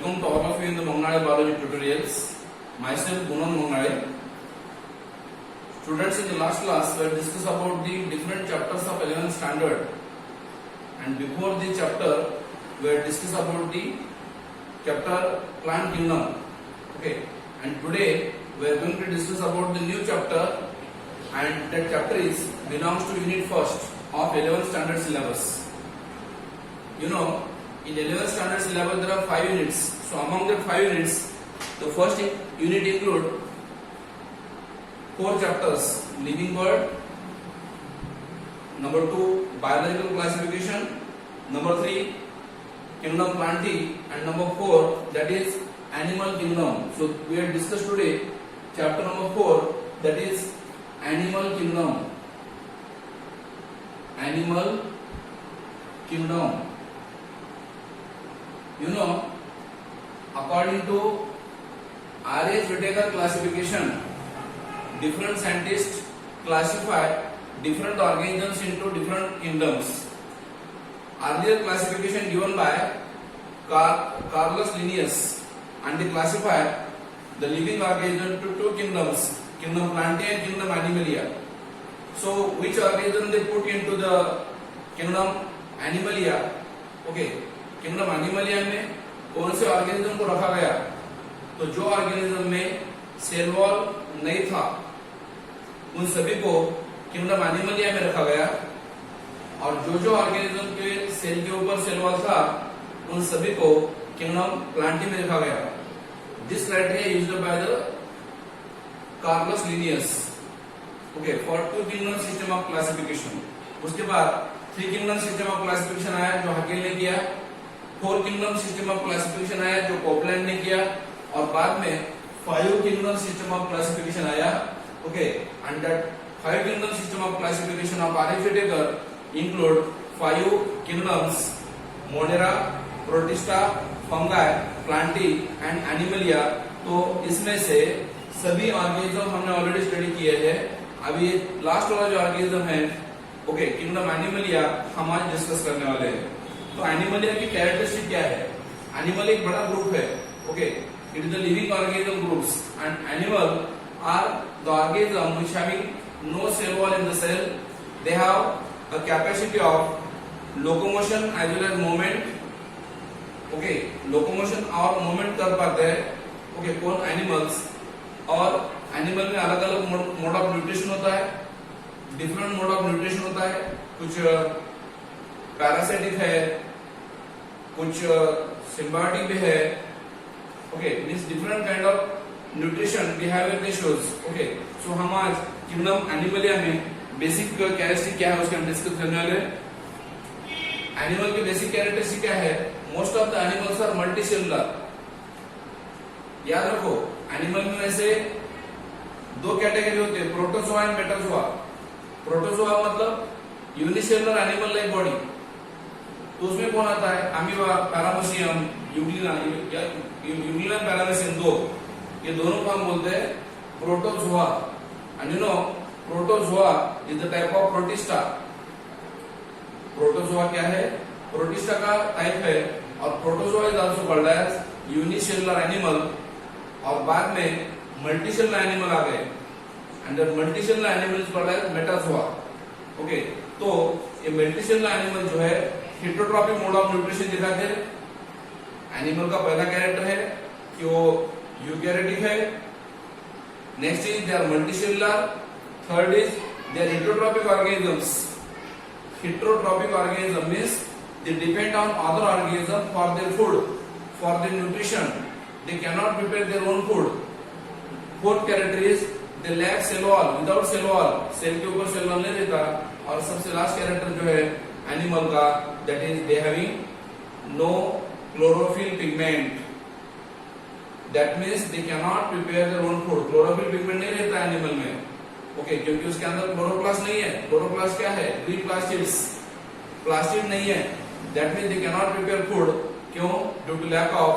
welcome to all of you in the Mongnale Biology tutorials. Myself Gunan Mongnale. Students, in the last class we have discussed about the different chapters of 11th standard, and before the chapter we have discussed about the chapter Plant Kingdom. Okay, and today we are going to discuss about the new chapter, and that chapter is belongs to unit first of 11th standard syllabus. You know, in 11th standard syllabus there are 5 units. So among the 5 units, the first unit include 4 chapters: living world, number 2 biological classification, number 3 kingdom Plantae, and number 4 that is animal kingdom. So we have discussed today chapter number 4, that is animal kingdom. Animal kingdom. You know, according to R.H. Whittaker classification, different scientists classify different organisms into different kingdoms. Earlier classification given by Carolus Linnaeus, and they classify the living organism to 2 kingdoms, kingdom Plantae and kingdom Animalia. So which organism they put into the kingdom Animalia? Okay, kingdom Animalia में कौन से organism को रखा गया? तो जो organism में cell wall नहीं था उन सभी को किंगडम एनिमलिया में रखा गया, और जो ऑर्गेनिज्म के सेल के ऊपर सेल वॉल था उन सभी को किंगडम प्लांटी में रखा गया. This criteria used by the Carolus Linnaeus, okay, for 2 kingdom system of classification. उसके बाद 3 किंगडम सिस्टम ऑफ क्लासिफिकेशन आया जो हकेल ने किया, 4 किंगडम सिस्टम ऑफ क्लासिफिकेशन आया जो कोपलैंड ने किया, और बाद में 5 किंगडम सिस्टम ऑफ क्लासिफिकेशन आया. Okay, and that 5 kingdom system of classification of R.H. Whittaker include 5 kingdoms: Monera, protista, fungi, Plantae and Animalia. तो इसमें से सभी ऑर्गेनिज्म हमने ऑलरेडी स्टडी किए हैं. अभी लास्ट वाला जो ऑर्गेनिज्म है, ओके, किंगडम एनिमलिया, हम आज डिस्कस करने वाले हैं. तो एनिमलिया की कैरेक्टरिस्टिक क्या है? एनिमल एक बड़ा ग्रुप है. Okay, it is the living organism groups, and animal are the organism which having no cell wall in the cell. They have a capacity of locomotion as well as movement. Okay, locomotion और movement कर पाते हैं. Okay, कौन? Animals. और animal में अलग अलग mode of nutrition होता है, डिफरेंट मोड ऑफ न्यूट्रिशन होता है. कुछ पैरासिटिक है, कुछ सिम्बायोटिक भी है. Okay, means different kind of nutrition behaviour they shows. Okay, so हम आज किंगडम एनिमलिया में बेसिक कैरेक्टरिस्टिक क्या है उसके हम डिस्कस करने वाले हैं. एनिमल की बेसिक कैरेक्टरिस्टिक क्या है? Most of the animals are multicellular. याद रखो, एनिमल में वैसे 2 कैटेगरी होते हैं, प्रोटोजोआ एंड मेटाजोआ. प्रोटोजोआ मतलब यूनिसेलुलर एनिमल लाइक बॉडी. तो उसमें कौन आता है? Amoeba, paramecium, euglena. Euglena, paramecium, 2, ये दोनों को हम बोलते हैं protozoa. And you know, protozoa is the type of protista. Protozoa क्या है? प्रोटिस्टा का टाइप है, और protozoa is also called as unicellular animal. और बाद में मल्टीसेलुलर एनिमल आ गए, and the multicellular animal is called as metazoa. Okay, तो ये मल्टीसेलुलर एनिमल जो है हेटेरोट्रॉपिक मोड ऑफ न्यूट्रिशन दिखाते हैं. एनिमल का पहला कैरेक्टर है कि वो यूकैरियोटिक है. Next is they are multicellular. Third is they are heterotrophic organisms. Heterotrophic organism means they depend on other organism for their food, for their nutrition. They can not prepare their own food. Fourth character is they lack cell wall. Without cell wall, cell के ऊपर cell wall नहीं रहता. और सबसे last character जो है animal का, that is they having no chlorophyll pigment. That means they can not prepare their own food. Chlorophyll pigment नहीं रहता एनिमल में. ओके, क्योंकि उसके अंदर क्लोरोप्लास्ट नहीं है. क्लोरोप्लास्ट क्या है? Green plastids. प्लास्टिड नहीं है. That means they can not prepare food. क्यों? Due to lack of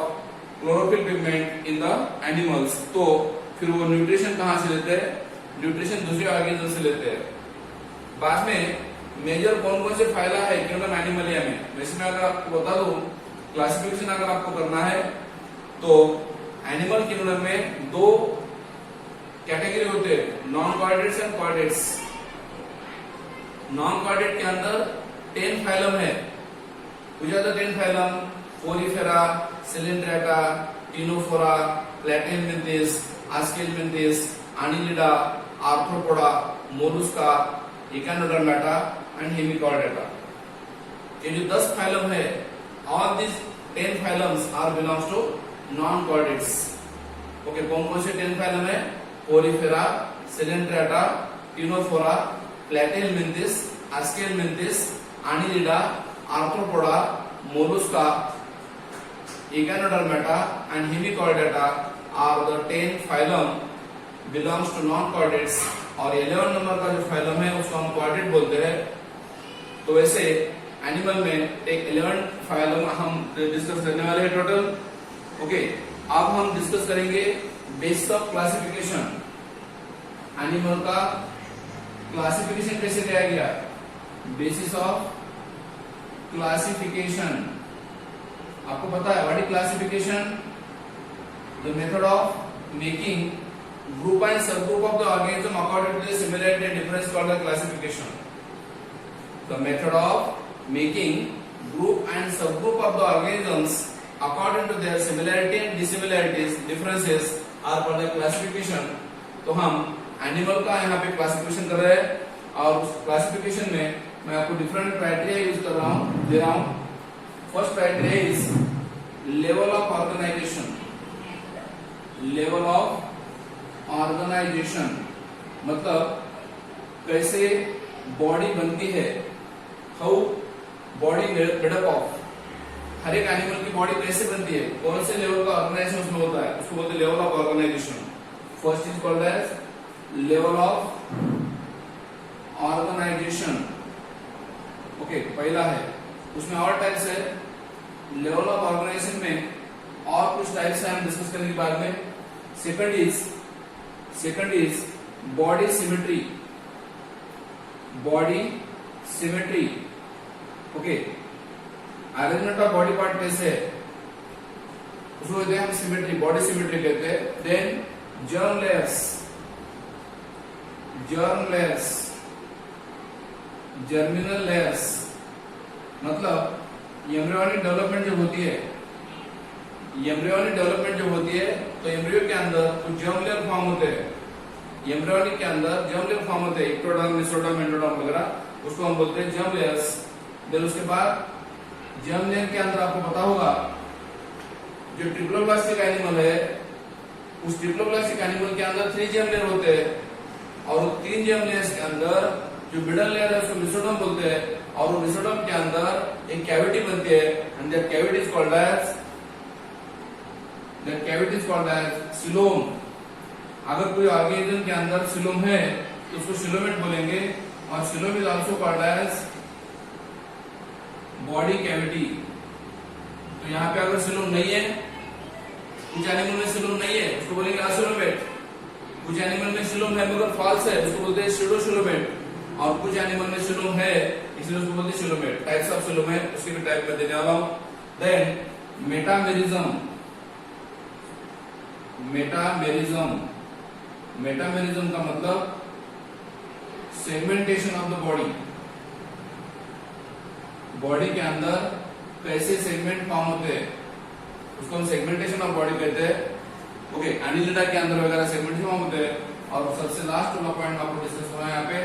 chlorophyll pigment in the animals. तो फिर वो न्यूट्रिशन कहां से लेते हैं? न्यूट्रिशन दूसरे ऑर्गेनिज्म से लेते हैं. बाद में मेजर कौन कौन से फायदा है किंगडम एनिमलिया में, वैसे मैं अगर आपको बता दूं, क्लासिफिकेशन अगर आपको करना है तो एनिमल किंगडम में दो कैटेगरी होते हैं, non chordates and chordates. Non chordate के अंदर 10 फाइलम है। which are the 10 phylum? Porifera, Coelenterata, Ctenophora, Platyhelminthes, Aschelminthes, Annelida, Arthropoda, Mollusca, Echinodermata and Hemichordata। ये जो 10 फाइलम है, all these 10 phylums are belongs to non chordates. Okay, कौन कौन से 10 phylum है? Porifera, Coelenterata, Ctenophora, Platyhelminthes, Aschelminthes, Annelida, Arthropoda, Mollusca, Echinodermata and Hemichordata are the 10 phylum belongs to non-chordates। और 11 number का जो फाइलम है उसको हम कॉर्डेट बोलते हैं। तो वैसे एनिमल में एक 11 फाइलम हम डिस्कस करने वाले हैं टोटल। ओके, अब हम डिस्कस करेंगे बेसिस ऑफ क्लासिफिकेशन। एनिमल का क्लासिफिकेशन कैसे किया गया? Basis of classification. आपको पता है what is classification? The method of making group and subgroup of the organism according to the similarity and difference called the classification। The method of making group and subgroup of the organisms according to their similarity and dissimilarities differences are called the classification। तो हम animal का यहाँ पे classification कर रहे हैं और उस क्लासिफिकेशन में मैं आपको डिफरेंट क्राइटेरिया यूज कर रहा हूँ, दे रहा हूँ। First criteria is level of organisation. Level of organisation मतलब कैसे बॉडी बनती है, how body made up of. हर एक एनिमल की बॉडी कैसे बनती है, कौन से लेवल का ऑर्गेनाइजेशन उसमें होता है, उसको बोलते हैं level of organisation. First is called as level of organisation. Okay, पहला है। उसमें और टाइप्स है। लेवल ऑफ ऑर्गेनाइजेशन में और कुछ टाइप्स है, हम डिस्कस करेंगे बाद में। Second is body symmetry. Body symmetry, okay, arrangement of body part कैसे है उसको कहते हैं हम सिमेट्री, बॉडी सिमेट्री कहते हैं। Then germ layers, germinal layers मतलब एम्ब्रियोनिक डेवलपमेंट जो होती है, एम्ब्रियोनिक डेवलपमेंट जो होती है तो एम्ब्रियो के अंदर कुछ जर्म लेयर फॉर्म होते हैं। एम्ब्रियोनिक के अंदर जर्म लेयर फॉर्म होते हैं, एक्टोडर्म, मेसोडर्म, एंडोडर्म वगैरह, उसको हम बोलते हैं जर्म लेयर्स। देन उसके बाद जर्म लेयर के अंदर आपको पता होगा जो ट्रिप्लोब्लास्टिक एनिमल है, उस ट्रिप्लोब्लास्टिक एनिमल के अंदर 3 जर्म लेयर होते हैं और 3 जर्म लेयर्स के अंदर जो मिडल लेयर है उसको मेसोडर्म बोलते हैं और वो मेसोडर्म के अंदर एक कैविटी बनती है and that cavity is called as coelom. अगर कोई ऑर्गेनिज्म के अंदर सिलोम है तो उसको सिलोमेट बोलेंगे और coelom is also called as body cavity. तो यहाँ पे अगर सिलोम नहीं है, कुछ एनिमल में सिलोम नहीं है उसको बोलेंगे असिलोमेट। कुछ एनिमल में सिलोम है मगर फॉल्स है उसको बोलते हैं स्यूडोसिलोमेट। और कुछ एनिमल में सिलोम है इसलिए उसको बोलते हैं सिलोमेट। टाइप्स ऑफ सिलोम है, उसके भी टाइप में देने वाला हूं। Then metamerism. मेटामेरिज्म का मतलब segmentation of the body. Body के अंदर कैसे सेगमेंट फॉर्म होते हैं उसको हम सेगमेंटेशन ऑफ बॉडी कहते हैं। ओके, एनिलिडा के अंदर वगैरह सेगमेंटेशन फॉर्म होते हैं। और सबसे लास्ट वाला पॉइंट आपको डिस्कस करना है यहाँ पे,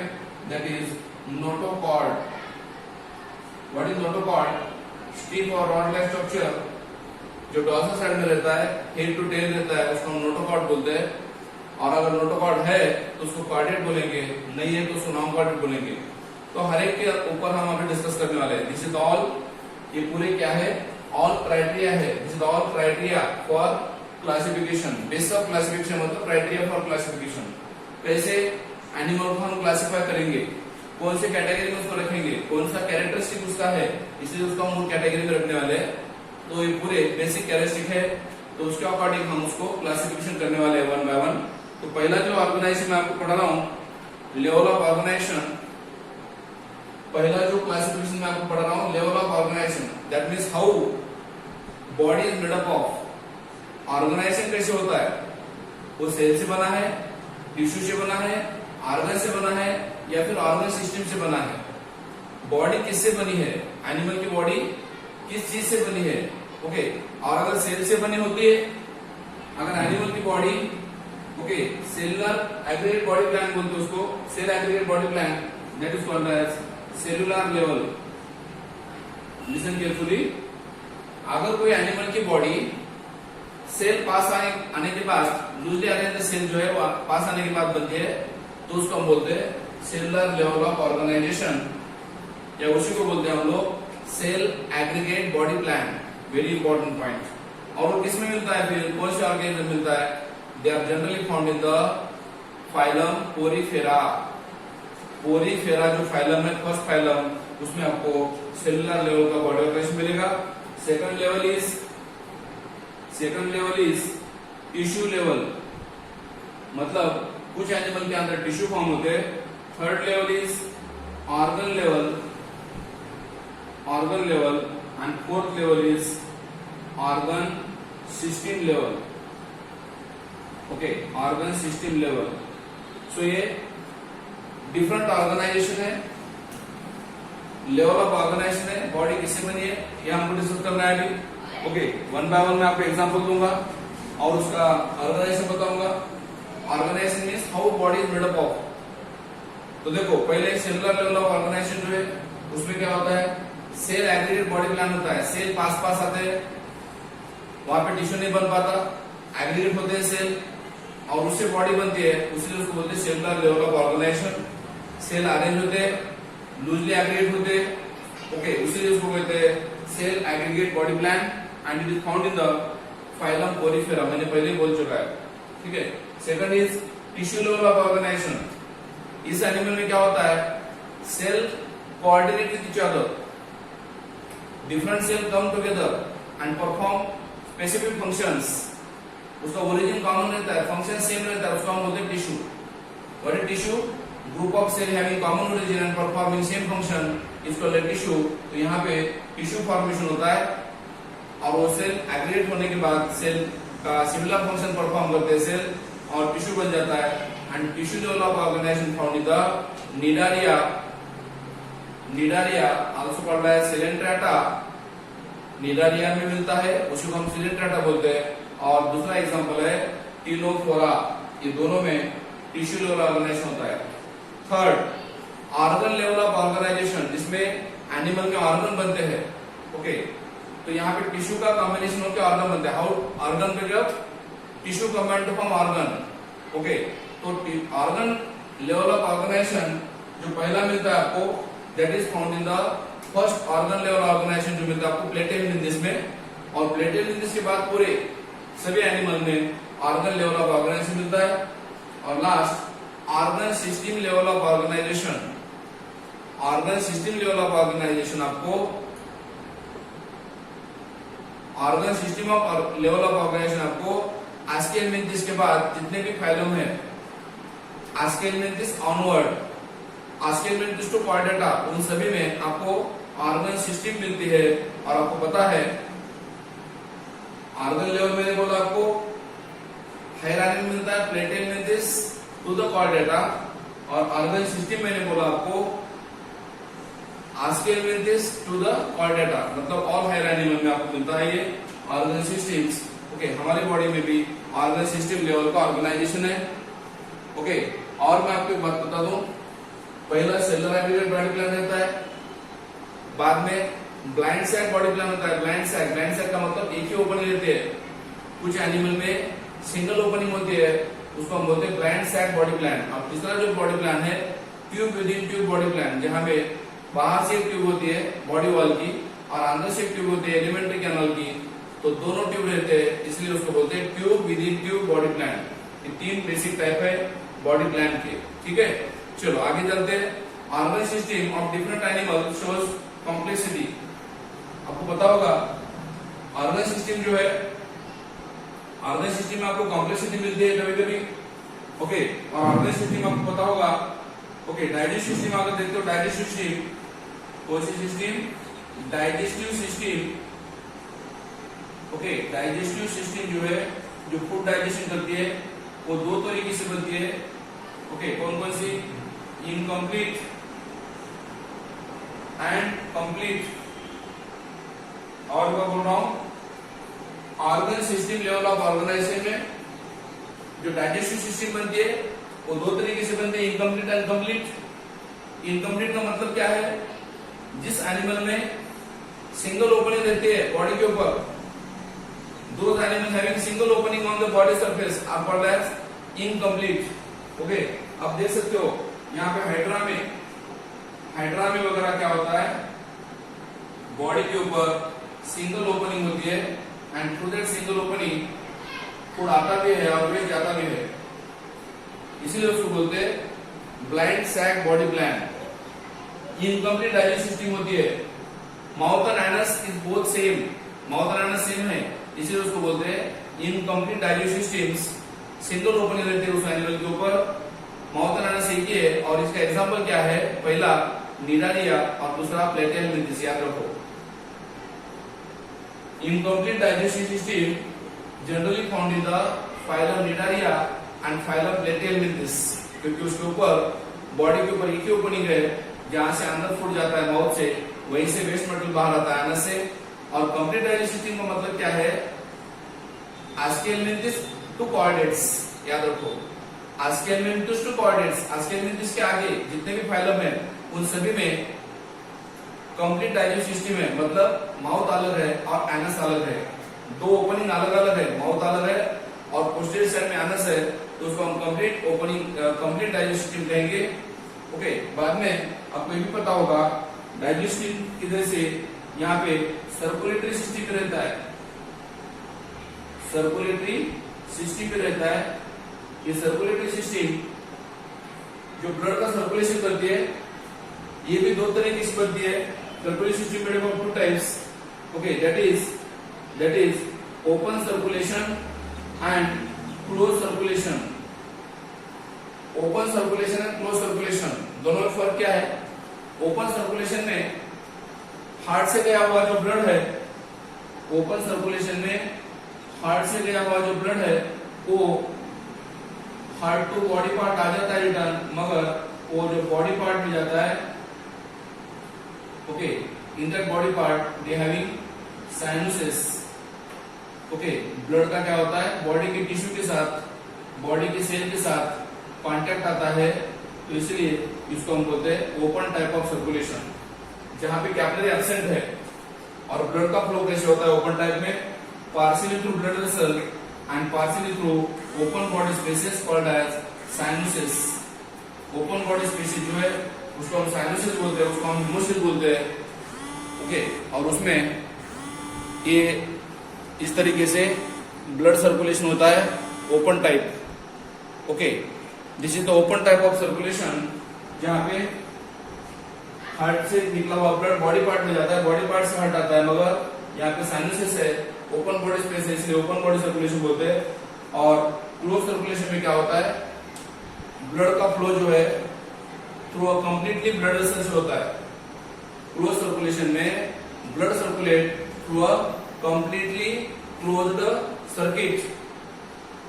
that is notochord. What is notochord? Stiff और रॉड लाइक स्ट्रक्चर जो डॉर्सल साइड में रहता है, हेड टू टेल रहता है, उसको हम नोटोकॉर्ड बोलते हैं। और अगर नोटोकॉर्ड है तो उसको कॉर्डेट बोलेंगे, नहीं है तो उसको नॉन कॉर्डेट बोलेंगे। तो हर एक के ऊपर हम अभी डिस्कस करने वाले हैं। दिस इज ऑल, ये पूरे क्या है? ऑल क्राइटेरिया है। This is all criteria for classification. Basis of classification मतलब क्राइटेरिया फॉर क्लासिफिकेशन। कैसे एनिमल को हम क्लासिफाई करेंगे, कौन से कैटेगरी में उसको रखेंगे, कौन सा कैरेक्टरिस्टिक उसका है, इसलिए उसको हम कैटेगरी में रखने वाले हैं। तो ये पूरे बेसिक कैरेक्टरिस्टिक है, तो उसके अकॉर्डिंग हम उसको क्लासिफिकेशन करने वाले हैं 1 बाय 1। तो पहला जो ऑर्गेनाइजेशन मैं आपको पढ़ा रहा हूँ, लेवल ऑफ ऑर्गेनाइजेशन। पहला जो क्लासिफिकेशन मैं आपको पढ़ा रहा हूँ, level of organisation, that means how body is made up of. Organisation कैसे होता है, वो सेल से बना है, टिश्यू से बना है, ऑर्गन से बना है या फिर ऑर्गन सिस्टम से बना है। बॉडी किससे बनी है, एनिमल की बॉडी किस चीज से बनी है, ओके। और अगर सेल से बनी होती है, अगर एनिमल की body, okay, cellular aggregate body plan बोलते हैं उसको, cell aggregate body plan, that is called as cellular level. Listen carefully, अगर कोई एनिमल की बॉडी सेल पास आने के बाद, लूजली अरेंज्ड सेल जो है वो पास आने के बाद बनती है, तो उसको हम बोलते हैं सेलुलर लेवल ऑफ ऑर्गेनाइजेशन, या उसी को बोलते हैं हम लोग cell aggregate body plan. Very important point. और वो किसमें मिलता है, फिर कौन से ऑर्गेनिज्म मिलता है, they are generally found in the phylum Porifera. Porifera जो फाइलम है, फर्स्ट फाइलम, उसमें आपको सेलुलर लेवल का बॉडी ऑर्गेनाइजेशन मिलेगा। Second level is tissue level, मतलब कुछ एनिमल के अंदर टिश्यू फॉर्म होते हैं। Third level is organ level and fourth level is organ system level, okay, organ system level. So ये डिफरेंट ऑर्गेनाइजेशन है, लेवल ऑफ ऑर्गेनाइजेशन है, बॉडी किससे बनी है ये हमको डिस्कस करना है अभी, ओके। वन बाय वन मैं आपको एग्जांपल दूंगा और उसका ऑर्गेनाइजेशन बताऊंगा। Organisation means how body is made up of. तो देखो, पहले सेलुलर लेवल ऑफ ऑर्गेनाइजेशन जो है उसमें क्या होता है, सेल एग्रीगेट बॉडी प्लान होता है। सेल पास आते हैं, वहां पे टिश्यू नहीं बन पाता, एग्रीगेट होते हैं सेल और उससे बॉडी बनती है, उसीलिए उसको बोलते हैं cellular level of organisation. Cell arrange होते हैं, लूजली एग्रीगेट होते हैं, ओके, उसीलिए उसको कहते हैं cell aggregate body plan and it is found in the phylum Porifera. मैंने पहले ही बोल चुका है, ठीक है। Second is tissue level of organisation. इस एनिमल में क्या होता है, cell coordinate with each other, different cell come together and perform specific functions. उसका ओरिजिन कॉमन रहता है, फंक्शन सेम रहता है, उसको हम बोलते हैं tissue. What is tissue, group of cell having common origin and performing same function is called a tissue. तो यहाँ पे टिश्यू फॉर्मेशन होता है और वो सेल एग्रीगेट होने के बाद सेल का सिमिलर फंक्शन परफॉर्म करते हैं सेल और टिश्यू बन जाता है। And tissue level of organisation found in the Cnidaria also called as Coelenterata. Cnidaria में मिलता है, उसी को हम सिलेंट्राटा बोलते हैं। और दूसरा एग्जांपल है टिलोफोरा, ये दोनों में टिश्यू लेवल ऑर्गेनाइजेशन होता है। Third, organ level of organisation, जिसमें एनिमल के ऑर्गन बनते हैं, ओके। तो यहाँ पे टिश्यू का कॉम्बिनेशन होकर ऑर्गन बनते हैं। हाउ ऑर्गन पे जब tissue combine to form organ, okay. तो ऑर्गन लेवल ऑफ ऑर्गेनाइजेशन जो पहला मिलता है आपको, that is found in the first organ level organisation जो मिलता है आपको प्लेटेलिनिस में। और प्लेटेलिनिस के बाद पूरे सभी एनिमल में ऑर्गन लेवल ऑफ ऑर्गेनाइजेशन मिलता है। और last organ system level of organisation. Organ system level of organisation आपको organ system of level of organisation आपको आस्केलमेंथिस के बाद जितने भी फाइलम है, Aschelminthes onward, Aschelminthes to Chordata, उन सभी में आपको ऑर्गन सिस्टम मिलती है। और आपको पता है ऑर्गन लेवल मैंने बोला आपको हायरार्की मिलता है प्लेटेलमेंथिस टू द कॉर्डेटा, और ऑर्गन सिस्टम मैंने बोला आपको आस्केलमेंथिस टू द कॉर्डेटा, मतलब ऑल हायर एनिमल में आपको मिलता है ये ऑर्गन सिस्टम्स, ओके। हमारी बॉडी में भी ऑर्गन सिस्टम लेवल का ऑर्गेनाइजेशन है, ओके। और मैं आपको एक बात बता दूं, पहला सेलुलर एग्रीगेट बॉडी प्लान रहता है, बाद में ब्लाइंड सैक बॉडी प्लान होता है। ब्लाइंड सैक का मतलब एक ही ओपनिंग रहती है, कुछ एनिमल में सिंगल ओपनिंग होती है, उसको हम बोलते हैं ब्लाइंड सैक बॉडी प्लान। अब तीसरा जो बॉडी प्लान है tube with in tube body plan, जहां पे बाहर से एक ट्यूब होती है बॉडी वॉल की और अंदर से एक ट्यूब होती है एलिमेंट्री कैनल की, तो दोनों ट्यूब रहते हैं, इसलिए उसको बोलते हैं tube with in tube body plan. ये तीन बेसिक टाइप है बॉडी प्लान के, ठीक है। चलो आगे चलते हैं। Organ system of different animal shows complexity. आपको पता होगा ऑर्गन सिस्टम जो है, ऑर्गन सिस्टम में आपको कॉम्प्लेक्सिटी मिलती है कभी कभी, ओके। और ऑर्गन सिस्टम आपको पता होगा, ओके। डाइजेस्टिव सिस्टम अगर देखते हो, डाइजेस्टिव सिस्टम, कौन सी system, digestive system, okay, digestive system जो है, जो फूड डाइजेशन करती है, वो दो तरीके से बनती है। ओके, कौन कौन सी? Incomplete and complete. और मैं बोल रहा हूं organ system level of organisation में जो डाइजेस्टिव सिस्टम बनती है वो दो तरीके से बनती है, इनकम्प्लीट एंड कंप्लीट। इनकम्प्लीट का मतलब क्या है? जिस एनिमल में सिंगल ओपनिंग रहती है बॉडी के ऊपर, those animals having single opening on the body surface are called as incomplete. Okay, अब देख सकते हो यहाँ पे हाइड्रा में वगैरह क्या होता है, बॉडी के ऊपर सिंगल ओपनिंग होती है and through that single opening food आता भी है और वेस्ट जाता भी है, इसीलिए उसको बोलते हैं blind sac body plan. Incomplete digestive system होती है। Mouth and anus is both same, mouth and anus same है, इसीलिए उसको बोलते हैं incomplete digestive systems. Single opening रहती है उस एनिमल के ऊपर, माउथ एंड एनस एक ही है। और इसका एग्जांपल क्या है? पहला निडारिया और दूसरा प्लेटियल मिंथिस, याद रखो। Incomplete digestive system generally found in the phylum Cnidaria and phylum Platyhelminthes, क्योंकि उसके ऊपर बॉडी के ऊपर एक ही ओपनिंग है, जहां से अंदर फूड जाता है माउथ से, वहीं से वेस्ट मटेरियल बाहर आता है एनस से। और कंप्लीट डाइजेस्टिव सिस्टम का मतलब क्या है? आस्कियलमिंथिस टू कॉर्डेट्स, याद रखो। आस्कियलमिंथिस टू कॉर्डेट्स, आस्कियलमिंथिस के आगे जितने भी फाइलम है उन सभी में कंप्लीट डाइजेस्टिव सिस्टम है, मतलब माउथ अलग है और एनस अलग है, दो ओपनिंग अलग अलग है, माउथ अलग है और पोस्टीरियर साइड में एनस है, तो उसको हम complete opening complete digestive system कहेंगे। ओके, बाद में आपको ये भी पता होगा डाइजेस्टिव की वजह से यहाँ पे सर्कुलेटरी सिस्टम पे रहता है, सर्कुलेटरी सिस्टम पे रहता है। ये सर्कुलेटरी सिस्टम जो ब्लड का सर्कुलेशन करती है, ये भी दो तरीके से बनती है। Circulatory system made of two types, okay, that is open circulation and close circulation. Open circulation and close circulation दोनों में फर्क क्या है? ओपन सर्कुलेशन में हार्ट से गया हुआ जो ब्लड है, ओपन सर्कुलेशन में हार्ट से गया हुआ जो ब्लड है वो हार्ट टू बॉडी पार्ट आ जाता है रिटर्न, मगर वो जो बॉडी पार्ट में जाता है, okay, in that body part they having sinuses. Okay, blood का क्या होता है? बॉडी के टिश्यू के साथ, बॉडी के सेल के साथ कांटेक्ट आता है, तो इसलिए इसको हम बोलते हैं ओपन टाइप ऑफ सर्कुलेशन, जहां पे कैपिलरी एब्सेंट है। और ब्लड का फ्लो कैसे होता है ओपन टाइप में? Partially through blood vessel and partially through open body spaces called as sinuses. Open body spaces जो है उसको हम साइनसेस बोलते हैं, उसको हम हेमोसिस बोलते हैं। ओके, और उसमें ये इस तरीके से ब्लड सर्कुलेशन होता है open type. Okay, this is the open type of circulation, जहां पे हार्ट से निकला हुआ ब्लड बॉडी पार्ट में जाता है, बॉडी पार्ट से हार्ट आता है, मगर यहाँ पे साइनसेस है, ओपन बॉडी स्पेस है, इसलिए ओपन बॉडी सर्कुलेशन बोलते हैं। और क्लोज सर्कुलेशन में क्या होता है? ब्लड का फ्लो जो है through a completely blood vessel से होता है। क्लोज सर्कुलेशन में blood circulate through a completely closed circuit.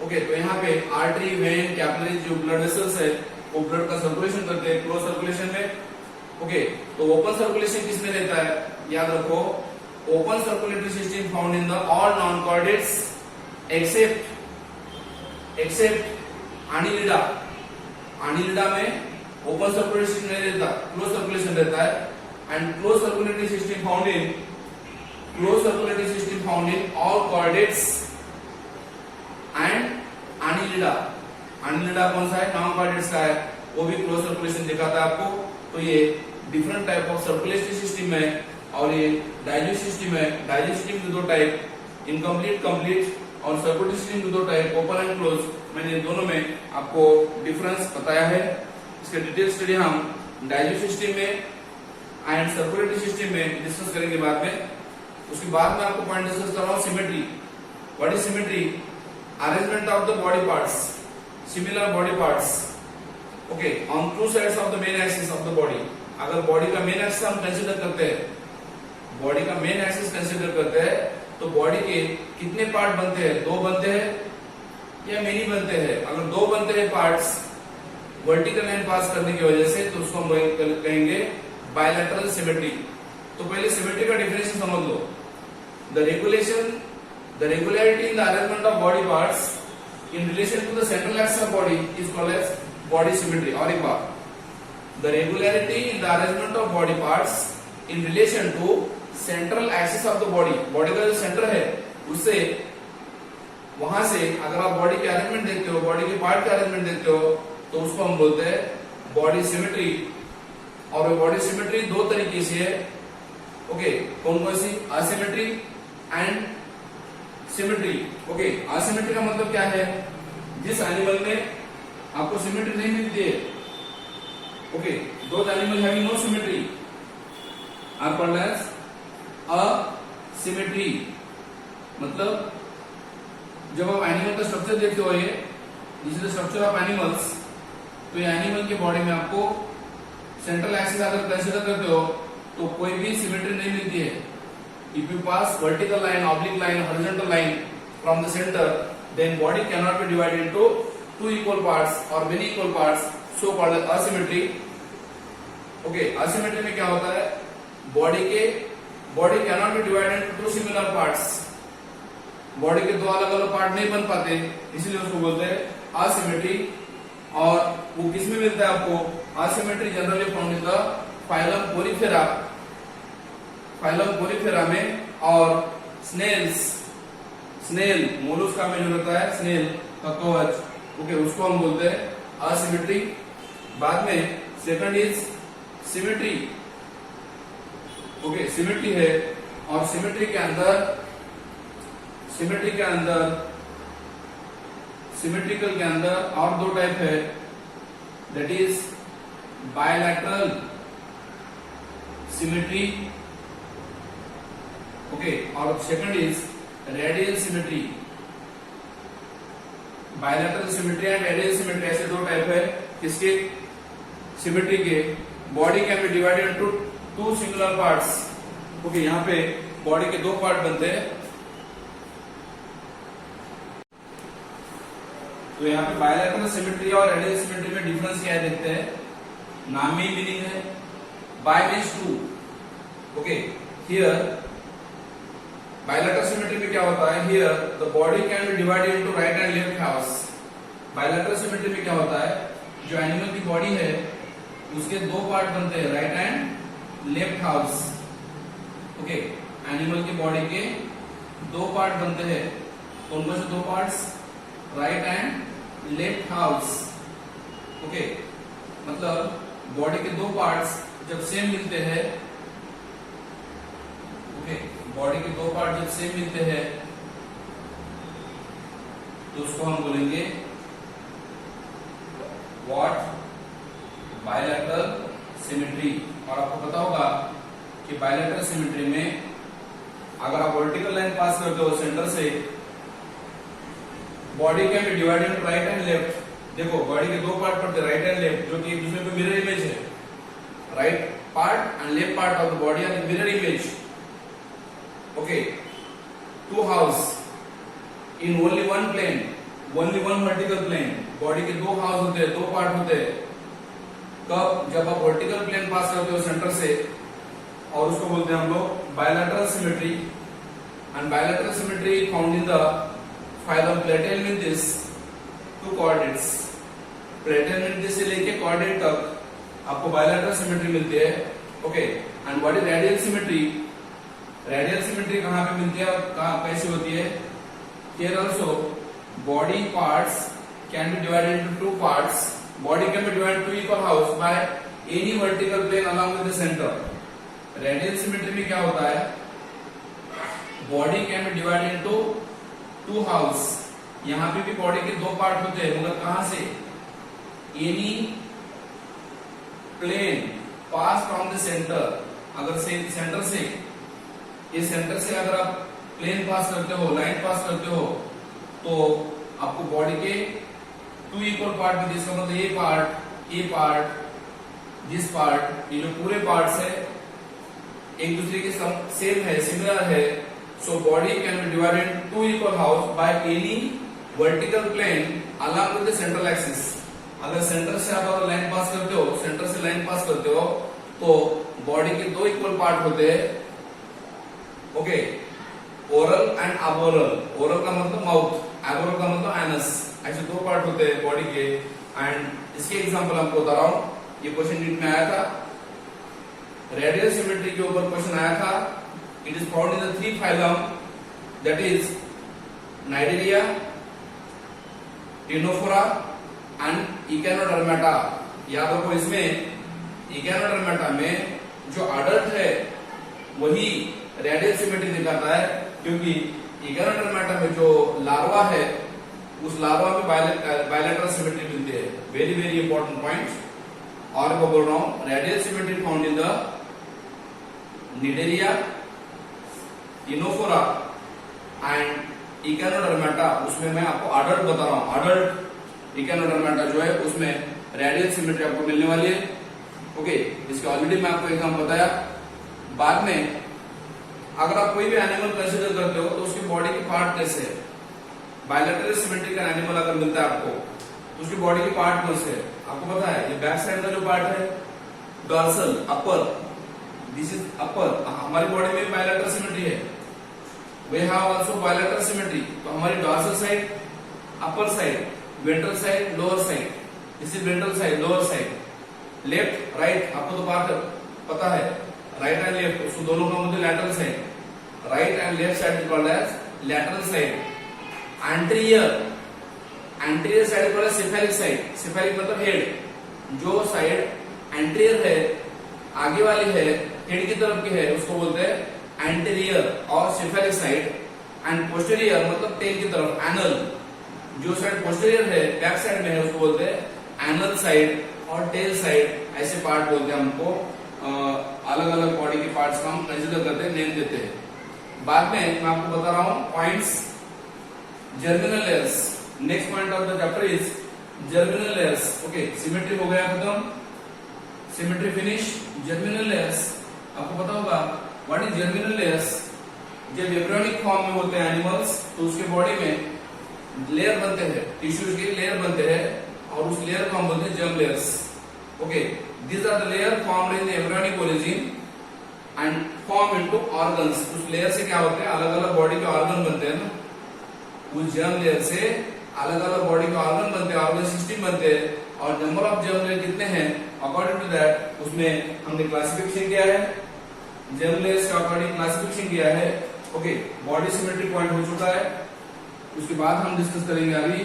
Okay, तो यहाँ पे आर्टरी, वेन, कैपिलरी जो ब्लड वेसल्स है वो ब्लड का सर्कुलेशन करते हैं क्लोज सर्कुलेशन में। ओके, तो ओपन सर्कुलेशन किसमें रहता है? याद रखो, open circulatory system found in the all non chordates except Annelida. Annelida में ओपन सर्कुलेटरी सिस्टम नहीं रहता, क्लोज सर्कुलेशन रहता है। And close circulatory system found in all chordates and Annelida. Annelida कौन सा है? नॉन कॉर्डेट्स का है, वो भी क्लोज सर्कुलेशन दिखाता है आपको। तो ये different type of circulatory system है और ये डाइजेस्टिव सिस्टम है। डाइजेस्टिव सिस्टम के दो टाइप, इनकम्प्लीट, कंप्लीट, और सर्कुलेटरी सिस्टम के दो टाइप, ओपन एंड क्लोज। मैंने दोनों में आपको डिफरेंस बताया है। इसका डिटेल स्टडी हम डाइजेस्टिव सिस्टम में एंड सर्कुलेटरी सिस्टम में डिस्कस करेंगे बाद में। उसके बाद में आपको पॉइंट डिस्कस कर रहा हूं symmetry. What is symmetry? Arrangement of the body parts, similar body parts, okay, on two sides of the main axis of the body. अगर बॉडी का मेन एक्सिस हम कंसीडर करते हैं, बॉडी का मेन एक्सिस कंसीडर करते हैं, तो body के कितने पार्ट बनते हैं, 2 बनते हैं या मेनी बनते हैं? अगर 2 बनते हैं पार्ट्स वर्टिकल लाइन पास करने की वजह से, तो उसको हम कहेंगे बायलैटरल सिमेट्री। तो पहले सिमेट्री का डेफिनेशन समझ लो। The regularity in the arrangement of body parts in relation to the central axis of body is called as body symmetry. और एक बार, the regularity in the arrangement of body parts in relation to central axis of the body, body का जो centre है उससे, वहां से अगर आप बॉडी के अरेंजमेंट देखते हो, बॉडी के पार्ट के अरेंजमेंट देखते हो, तो उसको हम बोलते हैं बॉडी सिमेट्री। और वो बॉडी सिमेट्री 2 तरीके से है। ओके, कौन कौन सी? Asymmetry and symmetry. Okay, asymmetry का मतलब क्या है? जिस एनिमल में आपको सिमेट्री नहीं मिलती है। ओके, दो animal having no symmetry are called as asymmetry. मतलब जब आप एनिमल का स्ट्रक्चर देखते हो, ये this is the structure of animals, तो ये एनिमल के बॉडी में आपको सेंट्रल एक्सिस अगर कंसीडर करते हो तो कोई भी सिमेट्री नहीं मिलती है। If you pass vertical line, oblique line, horizontal line from the centre, then body can not be divided into 2 equal parts और many equal parts, so called asymmetry. Okay, asymmetry में क्या होता है? Body can not be divided into 2 similar parts. Body के 2 अलग अलग part नहीं बन पाते, इसलिए उसको बोलते हैं असिमेट्री। और वो किस में मिलता है आपको? Asymmetry generally found in the phylum Porifera, में, और स्नेल मोलस्का में जो रहता है, स्नेल का कवच, ओके, उसको हम बोलते हैं असिमेट्री। बाद में second is symmetry. Okay, symmetry है, और सिमेट्री के अंदर सिमेट्रिकल के अंदर और 2 टाइप है, that is bilateral symmetry. Okay, और second is radial symmetry. Bilateral symmetry and radial symmetry, ऐसे 2 टाइप है। किसके? सिमेट्री के। Body can be divided into 2 singular parts. Okay, यहाँ पे बॉडी के 2 पार्ट बनते हैं। तो यहाँ पे बायलैटरल सिमेट्री और रेडियल सिमेट्री में डिफरेंस क्या है देखते हैं। नाम में मीनिंग है, bye means 2। Okay, here bilateral symmetry में क्या होता है? Here the body can be divided into right and left half. Bilateral symmetry में क्या होता है? जो एनिमल की बॉडी है उसके 2 पार्ट बनते हैं, right and left half. Okay, animal की बॉडी के 2 पार्ट बनते हैं। कौन कौन से 2 parts? Right and left house. Okay, मतलब बॉडी के 2 पार्ट्स जब सेम मिलते हैं, ओके, बॉडी के 2 पार्ट जब सेम मिलते हैं तो उसको हम बोलेंगे व्हाट? Bilateral symmetry. और आपको पता होगा कि बायलैटरल सिमेट्री में अगर आप वर्टिकल लाइन पास करते हो सेंटर से, body can be divided into right and left. देखो, बॉडी के 2 पार्ट पड़ते हैं, राइट एंड लेफ्ट, जो कि एक दूसरे पे मिरर इमेज है। Right part and left part of the body are mirror image. Okay, 2 halves in only 1 plane, only 1 vertical plane. Body के 2 हाउस होते हैं, 2 पार्ट होते हैं। कब? जब आप वर्टिकल प्लेन पास करते हो सेंटर से, और उसको बोलते हैं हम लोग bilateral symmetry. And bilateral symmetry found in the phylum Platyhelminthes 2 chordates. Platyhelminthes से लेके कोऑर्डिनेट तक आपको बायलैटरल सिमेट्री मिलती है। Okay, and what is radial symmetry? Radial symmetry कहां पे मिलती है, कैसे होती है? Here also body parts can be divided into 2 parts. Body can be divided 2 equal halves by any vertical plane along with the centre. Radial symmetry में क्या होता है? Body can be divided into 2 house. यहां पे भी body के 2 part होते हैं, मगर कहां से? Any plane pass from the centre. अगर से सेंटर से, इस सेंटर से अगर आप प्लेन पास करते हो, लाइन पास करते हो, तो आपको बॉडी के 2 इक्वल पार्ट में, जिसका मतलब ये पार्ट, दिस पार्ट, ये जो पूरे पार्ट्स है एक दूसरे के सेम है, सिमिलर है, So body can be divided into two equal halves by any vertical plane along with the central axis. अगर सेंटर से आप अगर लाइन पास करते हो, सेंटर से लाइन पास करते हो, तो बॉडी के दो इक्वल पार्ट होते हैं. Okay, oral and aboral. Oral का मतलब माउथ, अबोरल का मतलब एनस. ऐसे दो पार्ट होते हैं बॉडी के. एंड इसके एग्जांपल आपको बता रहा हूं. ये क्वेश्चन नीट में आया था, रेडियल सिमेट्री के ऊपर क्वेश्चन आया था. It is found in the three phylum, that is Cnidaria, Ctenophora and Echinodermata. याद रखो, इसमें इकेनोडर्मेटा में जो अडल्ट है वही रेडियल सिमेट्री दिखाता है, क्योंकि इकेनोडर्मेटा में जो लार्वा है उस लार्वा में बायलैटरल सिमेट्री मिलती है. Very very important point. और मैं बोल रहा हूं, radial symmetry found in the Cnidaria, Ctenophora and Echinodermata. उसमें मैं आपको अडल्ट बता रहा हूं. अडल्ट इकेनोडर्मेटा जो है उसमें रेडियल सिमेट्री आपको मिलने वाली है. ओके, इसके ऑलरेडी मैं आपको एग्जांपल बताया. बाद में अगर आप कोई भी एनिमल कंसीडर करते हो तो उसकी बॉडी के पार्ट कैसे है. बायलैटरल सिमेट्री का एनिमल अगर मिलता है आपको तो उसकी बॉडी के पार्ट कौन से है आपको पता है. ये बैक साइड का जो पार्ट है, dorsal, upper, this is upper. हमारी बॉडी में बायलैटरल सिमेट्री है. We have also bilateral symmetry. तो हमारी dorsal side, upper side, ventral side, lower side. This is ventral side, lower side. Left right आपको तो पार्ट पता है, राइट एंड लेफ्ट, उसको दोनों का मतलब lateral side. Right and left side is called as lateral side. Anterior, anterior side called as cephalic side. Cephalic मतलब head. जो साइड एंटीरियर है, आगे वाली है, हेड की तरफ की है, उसको बोलते हैं एंटीरियर और सिफेलिक साइड. एंड पोस्टीरियर मतलब टेल की तरफ, एनल. जो साइड पोस्टीरियर है, बैक साइड में है, उसको बोलते हैं एनल साइड और टेल साइड. ऐसे पार्ट बोलते हैं. हमको अलग अलग बॉडी के पार्ट्स का हम कंसीडर करते हैं, नेम देते हैं. बाद में मैं आपको बता रहा हूं points. Germinal layers, next point of the chapter is germinal layers. Okay, symmetry हो गया खत्म, सिमेट्री फिनिश. जर्मिनल लेयर्स आपको पता होगा व्हाट इज जर्मिनल लेयर्स. जब एम्ब्रियोनिक फॉर्म में होते हैं एनिमल्स तो उसके बॉडी में लेयर बनते हैं, टिश्यूज के लेयर बनते हैं, और उस लेयर को हम बोलते हैं germ layers. Okay, these are the layer formed in the embryonic origin and form into organs. उस लेयर से क्या होते हैं, अलग अलग बॉडी के ऑर्गन बनते हैं ना. उस जर्म लेयर से अलग अलग बॉडी के ऑर्गन बनते हैं, ऑर्गन सिस्टम बनते हैं. और नंबर ऑफ जर्म लेयर कितने हैं अकॉर्डिंग टू दैट उसमें हमने क्लासिफिकेशन किया है. जर्म लेयर्स का अकॉर्डिंग क्लासिफिकेशन किया है. ओके, बॉडी सिमेट्री पॉइंट हो चुका है. उसके बाद हम डिस्कस करेंगे अभी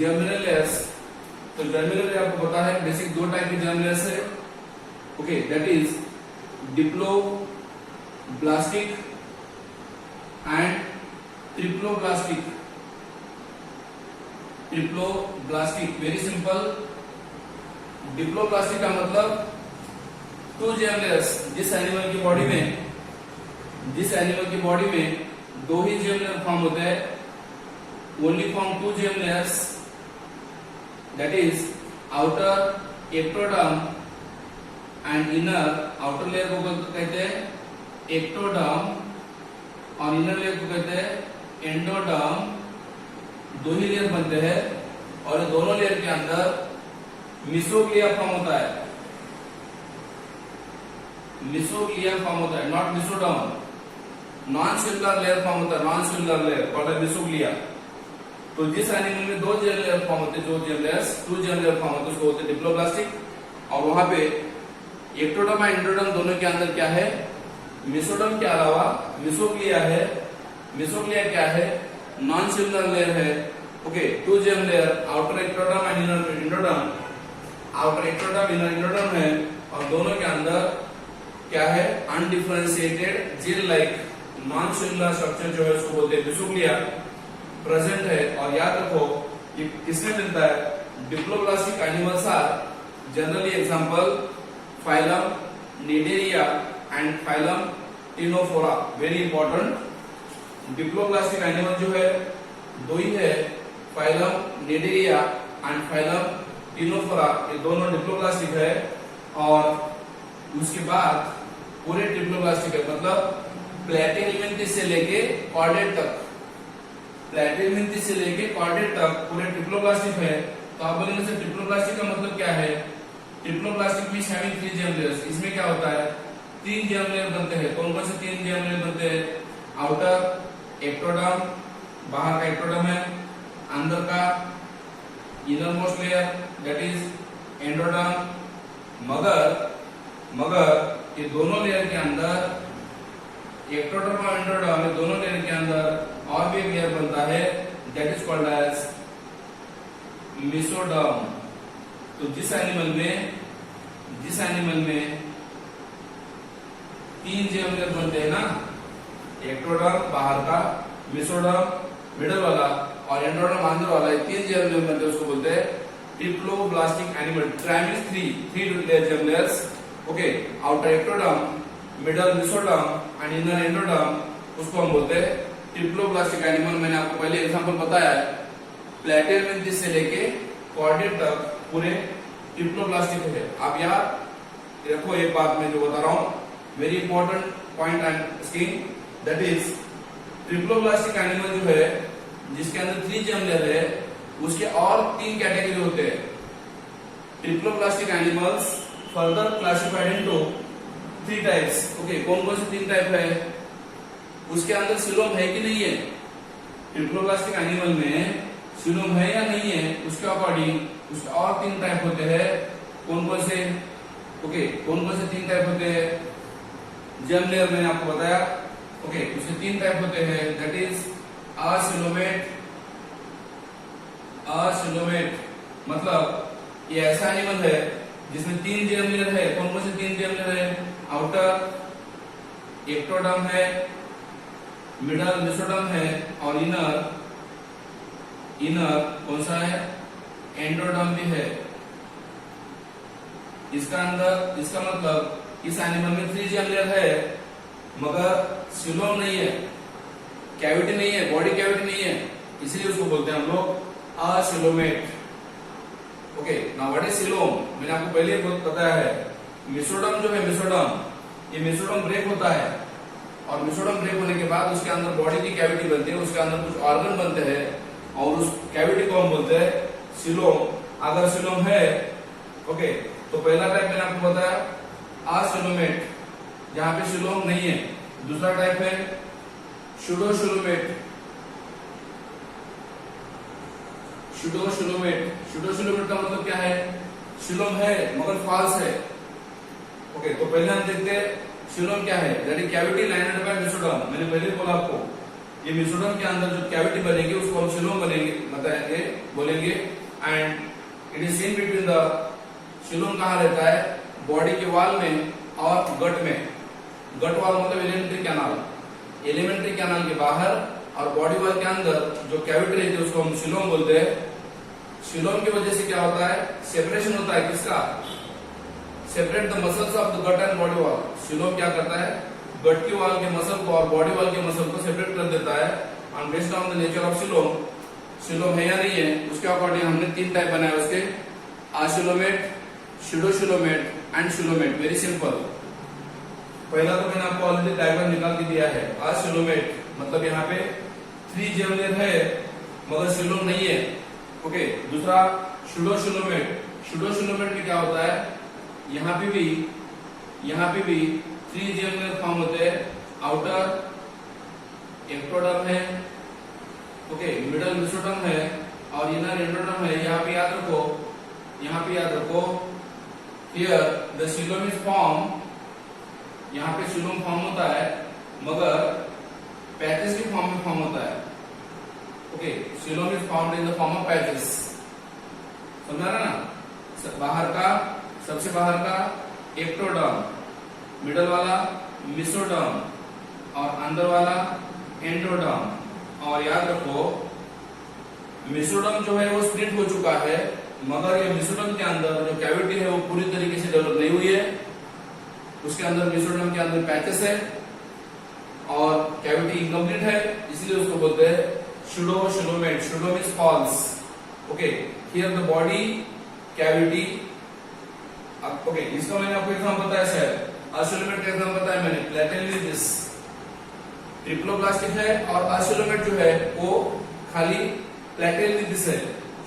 जर्मिनल लेयर्स. तो जर्मिनल लेयर आपको पता है बेसिक दो टाइप की जर्म लेयर्स है. Okay, that is diploblastic and triploblastic. Triploblastic very simple. Diploblastic का मतलब टू जर्म लेयर्स. जिस एनिमल की बॉडी में दो ही जर्म लेयर फॉर्म होते हैं, only form two germ layers, that is outer ectoderm and inner. outer layer को कहते हैं ectoderm और inner layer को कहते हैं endoderm. दो ही लेयर बनते हैं और ये दोनों लेयर के अंदर मिसोग्लिया फॉर्म होता है. मिसोग्लिया फॉर्म होता है, not mesoderm. Non cellular layer form होता है, non cellular layer called mesoglea. तो जिस एनिमल में दो जर्म लेयर फॉर्म होते हैं, जो germ layers two germ layer form होते हैं, उसको बोलते हैं डिप्लोब्लास्टिक. और वहां पे एक्टोडर्म और एंडोडर्म दोनों के अंदर क्या है, मेसोडर्म के अलावा मिसोग्लिया है. मिसोग्लिया क्या है, नॉन सेलुलर लेयर है. Okay, two germ layer, outer ectoderm and inner endoderm. Outer ectoderm inner endoderm है और दोनों के अंदर क्या है, undifferentiated gel like non cellular structure जो है उसको बोलते हैं मिसोग्लिया प्रेजेंट है. और याद रखो ये किसमें मिलता है, diploblastic animals are generally example phylum Cnidaria and phylum Ctenophora. Very important. Diploblastic animal जो है दो ही है, phylum Cnidaria and phylum Ctenophora. ये दोनों डिप्लोब्लास्टिक है. और उसके बाद पूरे डिप्लोब्लास्टिक है, मतलब प्लेटिनियमेंथिस से लेके कॉर्डेट तक, प्लेटिनियमेंथिस से लेके कॉर्डेट तक पूरे ट्रिप्लोप्लास्टिक है। तो आप बोलेंगे सर ट्रिप्लोप्लास्टिक का मतलब क्या है? Triploblastic means having 3 germ layers. इसमें क्या होता है? 3 जेम लेयर बनते हैं। कौन कौन से 3 जेम लेयर बनते हैं? आउटर एक्टोडर्म, बाहर का एक्टोडर्म है, अंदर का inner most layer that is endoderm. मगर ये दोनों लेयर के अंदर एक्टोडर्म और एंडोडर्म, ये दोनों लेयर के अंदर और भी एक लेयर बनता है that is called as mesoderm. तो जिस एनिमल में 3 जेम लेयर बनते हैं ना, एक्टोडर्म बाहर का, मेसोडर्म मिडल वाला और एंडोडर्म अंदर वाला, ये 3 जेम लेयर बनते हैं, उसको बोलते हैं triploblastic animal. Tri means 3 germ layers. Okay, outer ectoderm, middle mesoderm and inner endoderm, उसको हम बोलते हैं ट्रिप्लोप्लास्टिक एनिमल। मैंने आपको पहले एग्जांपल बताया है, प्लेटिनियमेंथिस से लेके कॉर्डेट तक पूरे ट्रिप्लोप्लास्टिक है। आप याद रखो एक बात मैं जो बता रहा हूं, very important point I am asking, that is ट्रिप्लोप्लास्टिक animal जो है जिसके अंदर 3 जेम लेयर है, उसके और 3 कैटेगरी होते हैं। ट्रिप्लोप्लास्टिक animals further classified into 3 types. Okay, कौन कौन से 3 टाइप है? उसके अंदर सिलोम है कि नहीं है? ट्रिप्लोप्लास्टिक एनिमल में सिलोम है या नहीं है, उसके अकॉर्डिंग उसके और 3 टाइप होते हैं। कौन कौन से? ओके, कौन कौन से 3 टाइप होते हैं? जेम लेयर मैंने आपको बताया। ओके, उसके 3 टाइप होते हैं दैट इज असिलोमेट, मतलब ये ऐसा एनिमल है जिसमें 3 जेम लेयर है। कौन कौन से 3 जेम लेयर है? आउटर एक्टोडर्म है, मिडल मेसोडर्म है और इनर कौन सा है? एंडोडर्म भी है। इसका मतलब इस एनिमल में 3 जेम लेयर है मगर सिलोम नहीं है, कैविटी नहीं है, बॉडी कैविटी नहीं है, इसलिए उसको बोलते हैं हम लोग acoelomate. Okay, now what is coelom? मैंने आपको पहले बताया है, मेसोडर्म जो है ये मेसोडर्म ब्रेक होता है और मेसोडर्म ब्रेक होने के बाद उसके अंदर बॉडी की कैविटी बनती है, उसके अंदर कुछ ऑर्गन बनते हैं और उस कैविटी को हम बोलते हैं सिलोम। अगर सिलोम है, ओके, तो पहला टाइप मैंने आपको बताया असिलोमेट, जहां पे सिलोम नहीं है। दूसरा टाइप है शुडोसिलोमेट का मतलब क्या है? सिलोम है मगर फॉल्स है। ओके, तो पहले हम देखते हैं सिलोम क्या है, that is cavity lined by mesoderm. मैंने पहले बोला आपको, ये मेसोडर्म के अंदर जो कैविटी बनेगी उसको हम सिलोम बोलेंगे। And it is seen between the, coelom कहाँ रहता है? बॉडी के वॉल में और गट में। गट वॉल मतलब एलिमेंट्री कैनाल के बाहर और बॉडी वॉल के अंदर जो कैविटी रहती है उसको हम सिलोम बोलते हैं। सिलोम की वजह से क्या होता है? सेपरेशन होता है। किसका? Separate the muscles of the gut and body wall. Coelom क्या करता है? गट की वॉल के मसल को और बॉडी वॉल के मसल को सेपरेट कर देता है। And based on the nature of coelom है या नहीं है, उसके अकॉर्डिंग हमने 3 टाइप बनाए उसके, acoelomate, pseudocoelomate and coelomate. Very simple. पहला तो मैंने आपको ऑलरेडी डायग्राम निकाल के दिया है। असिलोमेट मतलब यहाँ पे 3 जेम लेयर है मगर सिलोम नहीं है। ओके, दूसरा शुडोसिलोमेट में क्या होता है? यहाँ पे भी 3 जेम लेयर फॉर्म होते हैं। आउटर एक्टोडर्म है, ओके, मिडल मेसोडर्म है और इनर एंडोडर्म है। यहाँ पे याद रखो here the coelom is form, यहाँ पे सिलोम फॉर्म होता है मगर पैचेस के फॉर्म में फॉर्म होता है। Okay, coelom is formed in the form of patches. समझा रहा ना? सबसे बाहर का एक्टोडर्म, मिडल वाला मेसोडर्म और अंदर वाला एंडोडर्म। और याद रखो मेसोडर्म जो है वो स्प्लिट हो चुका है मगर ये मेसोडर्म के अंदर जो कैविटी है वो पूरी तरीके से डेवलप नहीं हुई है। उसके अंदर मेसोडर्म के अंदर पैचेस है और कैविटी इनकम्प्लीट है, इसलिए उसको बोलते हैं pseudocoelomate. Pseudo means false. Okay, here the body cavity. Okay, इसका मैंने आपको एग्जांपल बताया सर, असिलोमेट का एग्जांपल बताया मैंने, प्लेटिनियमेंथिस। ट्रिप्लोब्लास्टिक है, और असिलोमेट जो है वो खाली प्लेटेलमिंथिस है।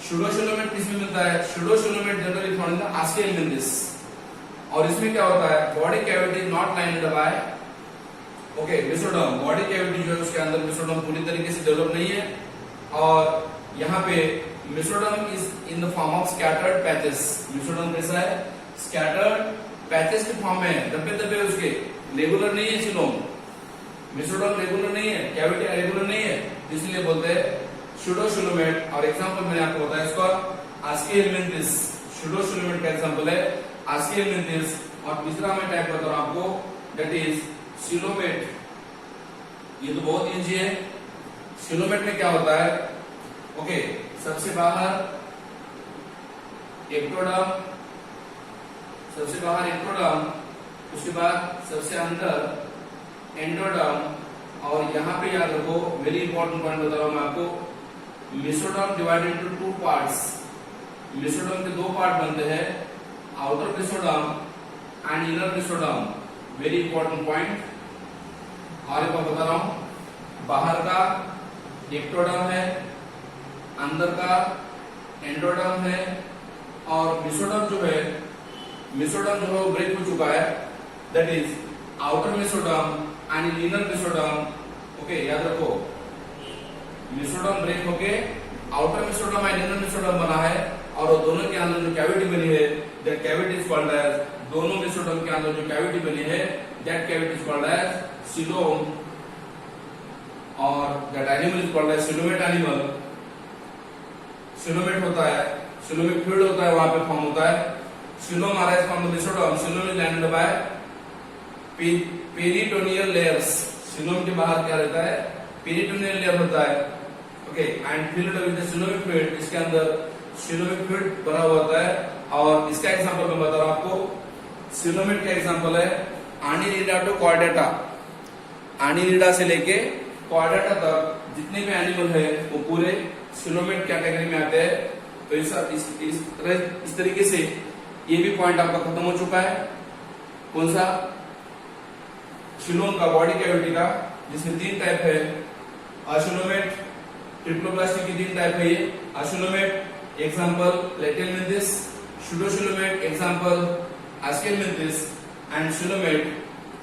स्यूडोसिलोमेट किसमें मिलता है? Pseudocoelomate generally found in the Aschelminthes. और इसमें क्या होता है? Body cavity not lined by okay mesoderm. Body cavity जो है उसके अंदर मेसोडर्म पूरी तरीके से डेवलप नहीं है, और यहाँ पे mesoderm is in the form of scattered patches. Mesoderm कैसा है? स्कैटर्ड पैचेस के फॉर्म में है, दबे दबे उसके, रेगुलर नहीं है सिलोम। मेसोडर्म रेगुलर नहीं है, कैविटी रेगुलर नहीं है, इसलिए बोलते हैं स्यूडोसिलोमेट। और एग्जांपल मैंने आपको बताया इसका आस्कियलमिंथिस। स्यूडोसिलोमेट का एग्जांपल है आस्कियलमिंथिस। और तीसरा मैं टाइप बता रहा हूं आपको, दैट इज सिलोमेट। ये तो बहुत इजी है। सिलोमेट में क्या होता है? ओके, सबसे बाहर एक्टोडर्म, सबसे बाहर एक्टोडर्म, उसके बाद सबसे अंदर एंडोडर्म। और यहाँ पे याद रखो, वेरी इंपॉर्टेंट पॉइंट बता रहा हूं मैं आपको, mesoderm divided into two parts. Mesoderm के दो पार्ट बनते हैं, outer mesoderm and inner mesoderm. Very important point. और एक बार बता रहा हूं, बाहर का एक्टोडर्म है, अंदर का एंडोडर्म है, और मेसोडर्म जो है, मेसोडर्म जो है ब्रेक हो चुका है, that is outer mesoderm and inner mesoderm. Okay, याद रखो, मेसोडर्म ब्रेक होके outer mesoderm and inner mesoderm बना है, और वो दोनों के अंदर जो कैविटी बनी है, that cavity is called as, दोनों मेसोडर्म के अंदर जो कैविटी बनी है, that cavity is called as coelom. और that animal is called as coelomate animal. Coelomate होता है, सिलोमिक फ्लूइड होता है, वहां पे फॉर्म होता है। Coelom arise from the mesoderm. Coelom is landed by peritoneal layers. Coelom के बाहर क्या रहता है? पेरिटोनियल लेयर होता है। Okay, and filled with the coelomic fluid, इसके अंदर सिलोमिक फ्लूइड भरा हुआ होता है। और इसका एग्जांपल मैं बता रहा हूं आपको, सिलोमेट का एग्जांपल है आनिलिडा टू कॉर्डेटा। आनिलिडा से लेके कॉर्डेटा तक जितने भी एनिमल है वो पूरे सिलोमेट कैटेगरी में आते हैं। तो इस तरीके से ये भी पॉइंट आपका खत्म हो चुका है। कौन सा? सिलोम का, बॉडी कैविटी का, जिसमें तीन टाइप है, असिलोमेट, ट्रिप्लोब्लास्टिक की तीन टाइप है ये। Acoelomate example Platyhelminthes, pseudocoelomate example Aschelminthes, and coelomate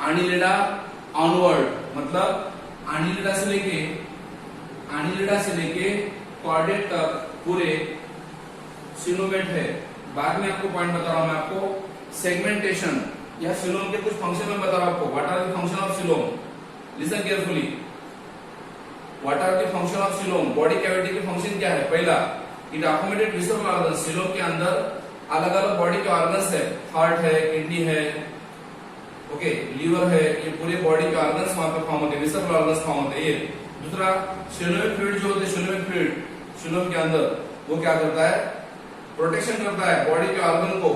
Annelida onward, मतलब आनिलिडा से लेके कॉर्डेट तक पूरे सिलोमेट है। बाद में आपको पॉइंट बता रहा हूं मैं आपको, सेगमेंटेशन या सिलोम के कुछ फंक्शन में बता रहा हूं आपको। What are the function of coelom? Listen carefully. What are the function of coelom? Body cavity के फंक्शन क्या है? पहला, it accommodate visceral organs. Coelom के अंदर अलग अलग बॉडी के ऑर्गन्स है, हार्ट है, किडनी है, ओके, लीवर है, ये पूरे बॉडी के ऑर्गन्स वहां पे फॉर्म होते हैं, विसरल ऑर्गन्स फॉर्म होते हैं। ये दूसरा, सिलोमिक फ्लूइड जो होते हैं, सिलोमिक फ्लूइड सिलोम के अंदर, वो क्या करता है? प्रोटेक्शन करता है बॉडी के ऑर्गन को,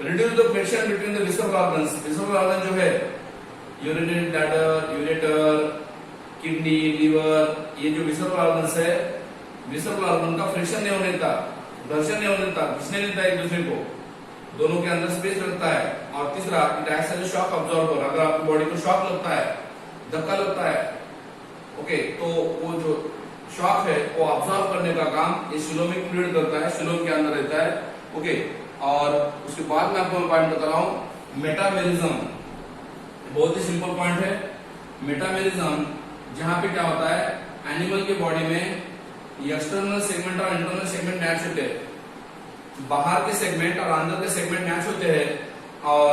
reduce the friction between the visceral organs. Visceral organ जो है, urinary bladder, ureter, kidney, liver, ये जो विसरल ऑर्गन्स है, विसरल ऑर्गन का फ्रिक्शन नहीं होने देता, घर्षण नहीं होने देता, घिसने नहीं देता एक दूसरे को, दोनों के अंदर स्पेस रखता है। और तीसरा, it acts as a shock absorber. अगर आपकी बॉडी को शॉक लगता है, धक्का लगता है, ओके, तो वो जो शॉक है वो अब्सॉर्ब करने का काम ये सिलोमिक फ्लूइड करता है, सिलोम के अंदर रहता है। ओके, और उसके बाद में आपको मैं पॉइंट बता रहा हूं, मेटामेरिज्म। बहुत ही सिंपल पॉइंट है मेटामेरिज्म, जहां पे क्या होता है, एनिमल के बॉडी में एक्सटर्नल सेगमेंट और इंटरनल सेगमेंट मैच होते हैं। बाहर के सेगमेंट और अंदर के सेगमेंट मैच होते हैं, और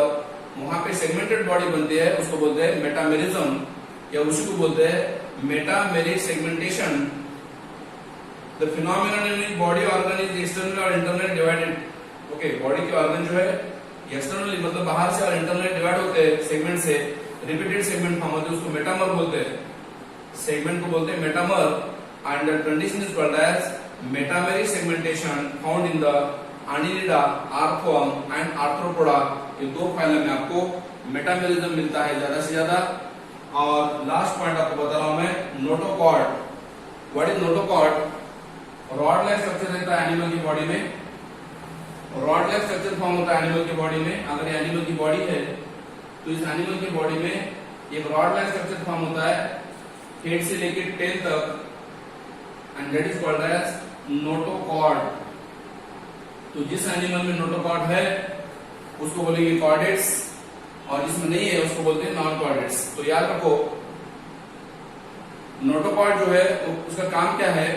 वहां पे सेगमेंटेड बॉडी बनती है, उसको बोलते हैं मेटामेरिज्म, या उसी को बोलते हैं metameric segmentation. The phenomenon in which body organ is external और इंटरनल डिवाइडेड। ओके, बॉडी के ऑर्गन जो है एक्सटर्नली मतलब बाहर से और इंटरनल डिवाइड होते हैं सेगमेंट से, रिपीटेड सेगमेंट फॉर्म होते हैं, उसको मेटामर बोलते हैं, सेगमेंट को बोलते हैं metamer. And the condition is called as metameric segmentation found in the Annelida, arthropod and Arthropoda. ये दो फाइलम में आपको मेटामेरिज्म मिलता है ज्यादा से ज्यादा। और लास्ट पॉइंट आपको बता रहा हूं मैं, notochord. What is notochord? Rod like structure रहता है एनिमल की बॉडी में, रॉड लाइक स्ट्रक्चर फॉर्म होता है एनिमल की बॉडी में। अगर एनिमल की बॉडी है तो इस एनिमल की बॉडी में एक रॉड लाइक स्ट्रक्चर फॉर्म होता है, हेड से लेके टेल तक, and that is called as notochord. तो जिस एनिमल में नोटोकॉर्ड है उसको बोलेंगे कॉर्डेट्स, और जिसमें नहीं है उसको बोलते हैं नॉन कॉर्डेट्स। तो याद रखो, नोटोकॉर्ड जो है उसका काम क्या है,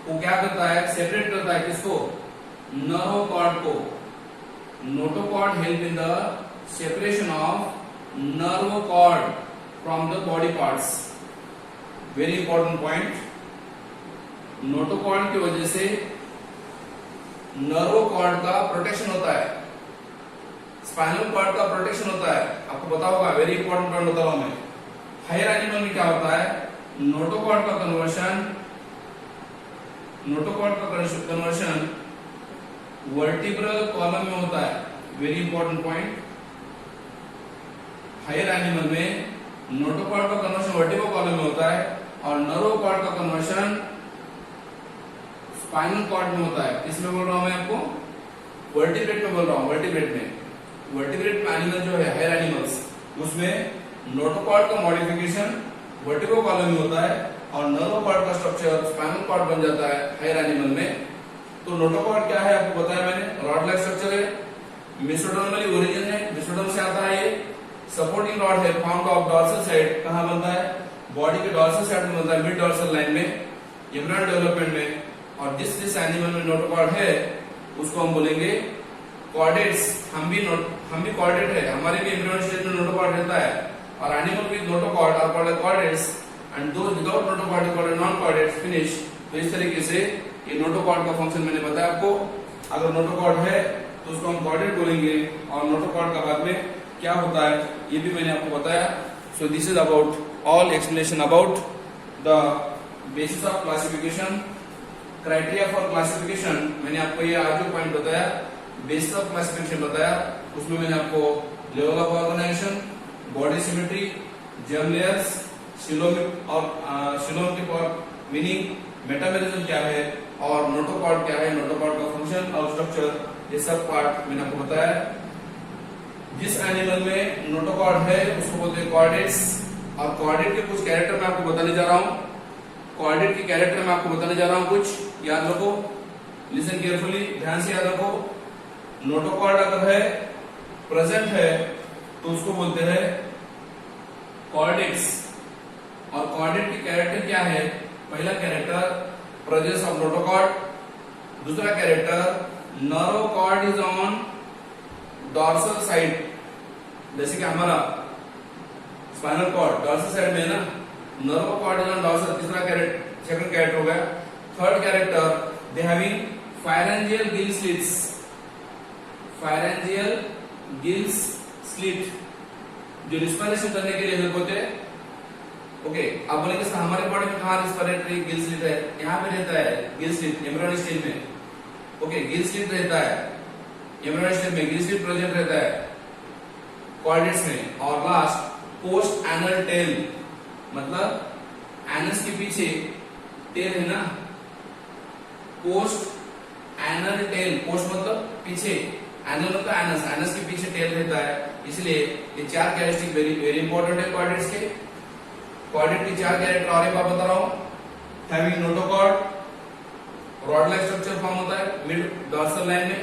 वो क्या करता है, सेपरेट करता है किसको, नर्व कॉर्ड को। Notochord help in the separation of nerve cord from the body parts. Very important point, notochord की वजह से नर्व कॉर्ड का प्रोटेक्शन होता है, स्पाइनल कॉर्ड का प्रोटेक्शन होता है। आपको पता होगा, वेरी इंपॉर्टेंट पॉइंट बता रहा हूं मैं। हायर एनिमल में क्या होता है, नोटोकॉर्ड का कन्वर्शन वर्टिब्रल कॉलम में होता है। Very important point, higher animal में नोटोकॉर्ड का कन्वर्शन वर्टिब्रल कॉलम में होता है, और नर्व कॉर्ड का कन्वर्शन स्पाइनल कॉर्ड में होता है। किसमें बोल रहा हूं मैं आपको, वर्टिब्रेट में बोल रहा हूं। वर्टिब्रेट में एनिमल जो है, हायर एनिमल्स, उसमें नोटोकॉर्ड का मॉडिफिकेशन वर्टिब्रल कॉलम में होता है, और नर्व कॉर्ड का स्ट्रक्चर स्पाइनल कॉर्ड बन जाता है हायर एनिमल में। तो नोटोकॉर्ड क्या है आपको बताया मैंने, रॉड लाइक स्ट्रक्चर है, मेसोडर्मली ओरिजिन है, मेसोडर्म से आता है ये। सपोर्टिंग रॉड है, फाउंड ऑफ डॉर्सल साइड, कहां बनता है, बॉडी के डॉर्सल साइड में बनता है, मिड डॉर्सल लाइन में, एम्ब्रियो डेवलपमेंट में। और जिस एनिमल में नोटोकॉर्ड है उसको हम बोलेंगे कॉर्डेट्स। हम भी कॉर्डेट है, हमारे भी एम्ब्रियो स्टेज में नोटोकॉर्ड रहता है, और animal with notochord are called chordates, and those without notochord are called non chordates. Finish. तो इस तरीके से ये नोटोकॉर्ड का फंक्शन मैंने बताया आपको। अगर नोटोकॉर्ड है तो उसको हम कॉर्डेट बोलेंगे, और नोटोकॉर्ड का बाद में क्या होता है ये भी मैंने आपको बताया। So this is about all explanation about the basis of classification, criteria for classification. मैंने आपको ये आज जो पॉइंट बताया, बेसिस ऑफ क्लासिफिकेशन बताया, उसमें मैंने आपको level of organization, body symmetry, germ layers, coelomic और मीनिंग, मेटाबॉलिज्म क्या है, और नोटोकॉर्ड क्या है, नोटोकॉर्ड का फंक्शन और स्ट्रक्चर, ये सब पार्ट मैंने आपको बताया। जिस एनिमल में नोटोकॉर्ड है उसको बोलते हैं कॉर्डेट्स, और कॉर्डेट के कुछ कैरेक्टर मैं आपको बताने जा रहा हूं। कॉर्डेट के कैरेक्टर मैं आपको बताने जा रहा हूं, कुछ याद रखो, लिसन केयरफुली, ध्यान से याद रखो। नोटोकॉर्ड अगर है, प्रेजेंट है, तो उसको बोलते हैं कॉर्डेट्स। और कॉर्डेट के कैरेक्टर क्या है, पहला कैरेक्टर प्रेजेंस ऑफ नोटोकॉर्ड, दूसरा character nerve cord is on dorsal side, जैसे कि हमारा स्पाइनल कॉर्ड डॉर्सल साइड में है ना, nerve cord is on dorsal, तीसरा कैरेक्टर, सेकंड कैरेक्टर हो गया। Third character, they having pharyngeal gill slits, pharyngeal gills slit, जो रिस्पिरेशन करने के लिए हेल्प होते हैं। ओके, आप बोलेंगे सर हमारे बॉडी में कहां रिस्पिरेटरी गिल स्लिट है, यहां पे रहता है गिल स्लिट, एम्ब्रियो स्टेज में। ओके, गिल स्लिट रहता है एम्ब्रियो स्टेज में, गिल स्लिट प्रेजेंट रहता है कॉर्डेट्स में। और लास्ट, पोस्ट एनल टेल, मतलब एनस के पीछे टेल है ना, पोस्ट एनल टेल, पोस्ट मतलब पीछे, एनल मतलब एनस, एनस के पीछे टेल रहता है। इसलिए ये चार कैरेक्टरिस्टिक वेरी इंपॉर्टेंट है कॉर्डेट्स के। कॉर्डेट के चार कैरेक्टर और एक बार बता रहा हूं, having notochord, rod like structure form होता है मिड डॉर्सल लाइन में,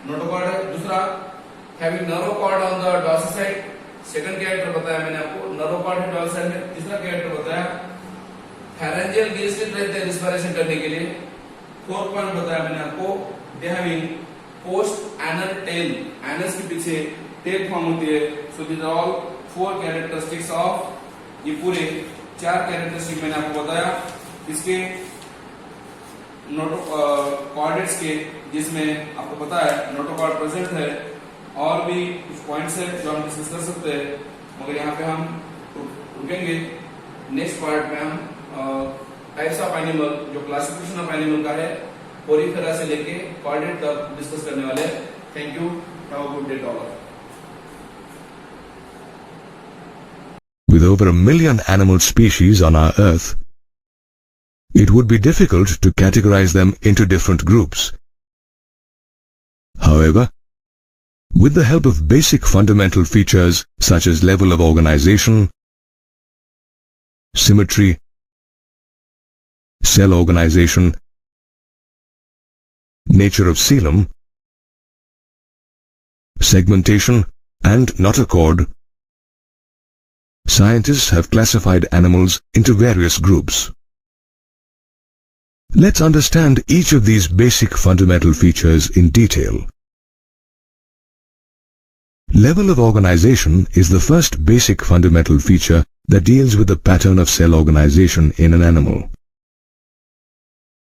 नोटोकॉर्ड है। दूसरा, having nerve cord on the dorsal side, second character बताया मैंने आपको, नर्व कॉर्ड है डॉर्सल साइड में। तीसरा कैरेक्टर बताया फायरेंजियल गिल स्लिट रहते हैं रिस्पिरेशन करने के लिए। फोर्थ पॉइंट बताया मैंने आपको, they having post anal tail, anus के पीछे टेल फॉर्म होती है। So this are all four characteristics of, ये पूरे चार कैरेक्टरिस्टिक मैंने आपको बताया इसके कॉर्डेट्स के, जिसमें आपको पता है नोटोकॉर्ड प्रेजेंट है। और भी कुछ पॉइंट्स है जो हम डिस्कस कर सकते हैं, मगर यहाँ पे हम रुकेंगे। नेक्स्ट पार्ट में हम टाइप्स ऑफ एनिमल, जो क्लासिफिकेशन ऑफ एनिमल का है, पोरीफेरा से लेके कॉर्डेट तक डिस्कस करने वाले हैं। Thank you, have a good day all. With over 1 million animal species on our Earth, it would be difficult to categorize them into different groups. However, with the help of basic fundamental features such as level of organization, symmetry, cell organization, nature of coelom, segmentation, and notochord, scientists have classified animals into various groups. Let's understand each of these basic fundamental features in detail. Level of organization is the first basic fundamental feature that deals with the pattern of cell organization in an animal.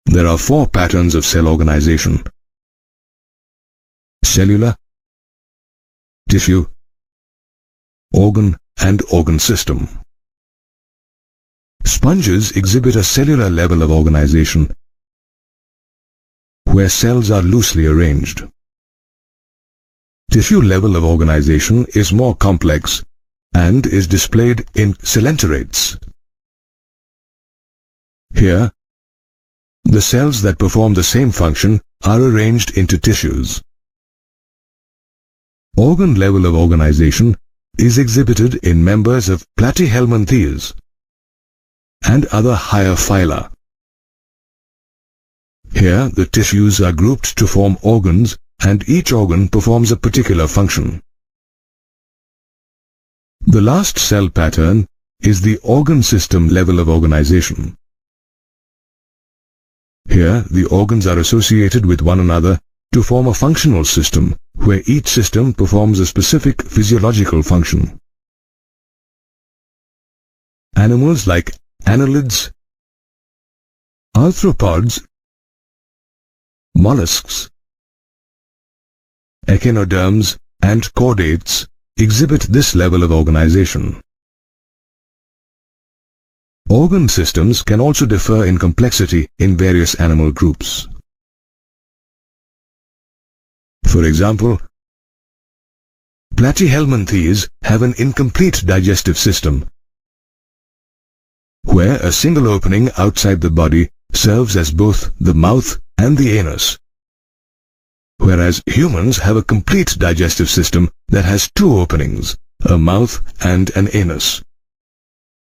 There are 4 patterns of cell organization: cellular, tissue, organ, and organ system. Sponges exhibit a cellular level of organization where cells are loosely arranged. Tissue level of organization is more complex and is displayed in coelenterates. Here, the cells that perform the same function are arranged into tissues. Organ level of organization is exhibited in members of Platyhelminthes and other higher phyla. Here, the tissues are grouped to form organs, and each organ performs a particular function. The last cell pattern is the organ system level of organization. Here, the organs are associated with one another to form a functional system, where each system performs a specific physiological function. Animals like annelids, arthropods, mollusks, echinoderms, and chordates exhibit this level of organization. Organ systems can also differ in complexity in various animal groups. For example, Platyhelminthes have an incomplete digestive system, where a single opening outside the body serves as both the mouth and the anus, whereas humans have a complete digestive system that has 2 openings, a mouth and an anus.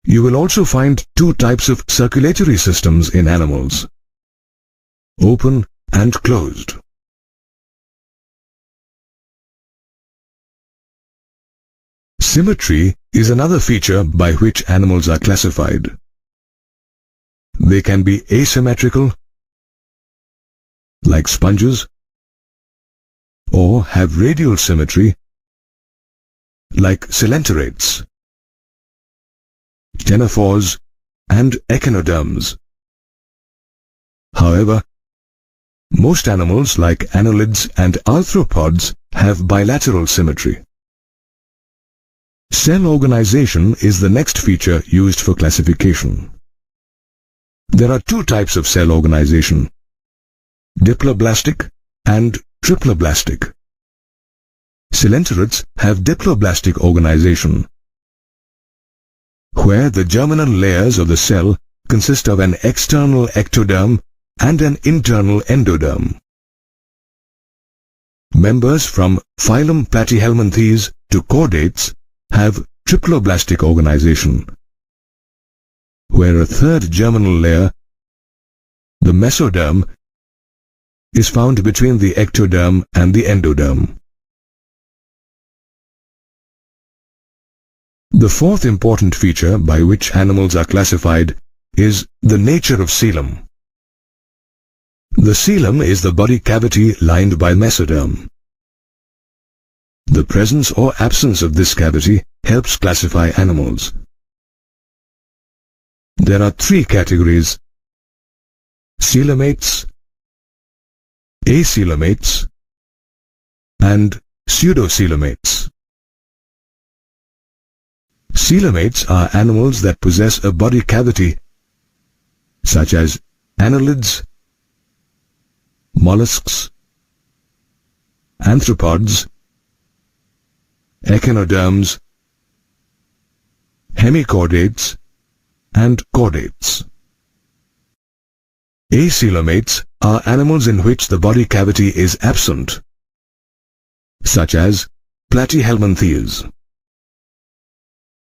You will also find 2 types of circulatory systems in animals: open and closed. Symmetry is another feature by which animals are classified. They can be asymmetrical, like sponges, or have radial symmetry, like coelenterates, ctenophores, and echinoderms. However, most animals like annelids and arthropods have bilateral symmetry. Cell organization is the next feature used for classification. There are 2 types of cell organization: diploblastic and triploblastic. Coelenterates have diploblastic organization, where the germinal layers of the cell consist of an external ectoderm and an internal endoderm. Members from phylum Platyhelminthes to chordates have triploblastic organization, where a third germinal layer, the mesoderm, is found between the ectoderm and the endoderm. The 4th important feature by which animals are classified is the nature of coelom. The coelom is the body cavity lined by mesoderm. The presence or absence of this cavity helps classify animals. There are 3 categories: coelomates, acoelomates, and pseudocoelomates. Coelomates are animals that possess a body cavity, such as annelids, mollusks, arthropods, echinoderms, hemichordates, and chordates. Acoelomates are animals in which the body cavity is absent, such as Platyhelminthes.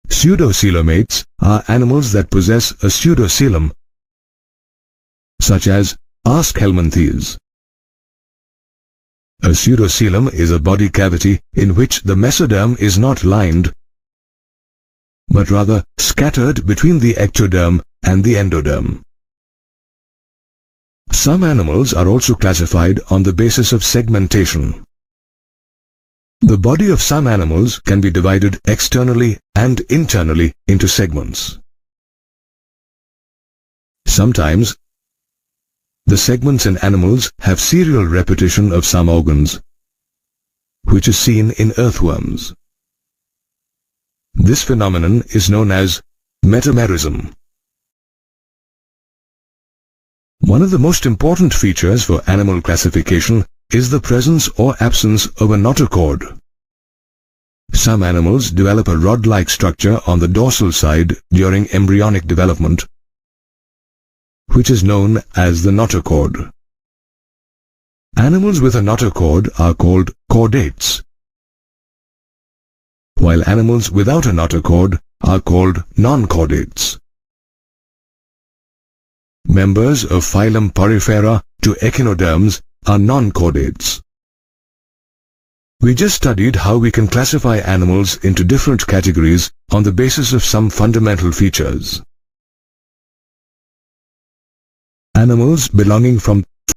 Pseudocoelomates are animals that possess a pseudocoelom, such as Aschelminthes. A pseudocoelom is a body cavity in which the mesoderm is not lined, but rather scattered between the ectoderm and the endoderm. Some animals are also classified on the basis of segmentation. The body of some animals can be divided externally and internally into segments. Sometimes, the segments in animals have serial repetition of some organs, which is seen in earthworms. This phenomenon is known as metamerism. One of the most important features for animal classification is the presence or absence of a notochord. Some animals develop a rod-like structure on the dorsal side during embryonic development, which is known as the notochord. Animals with a notochord are called chordates, while animals without a notochord are called non-chordates. Members of phylum Porifera to echinoderms are non-chordates. We just studied how we can classify animals into different categories on the basis of some fundamental features. Animals belonging from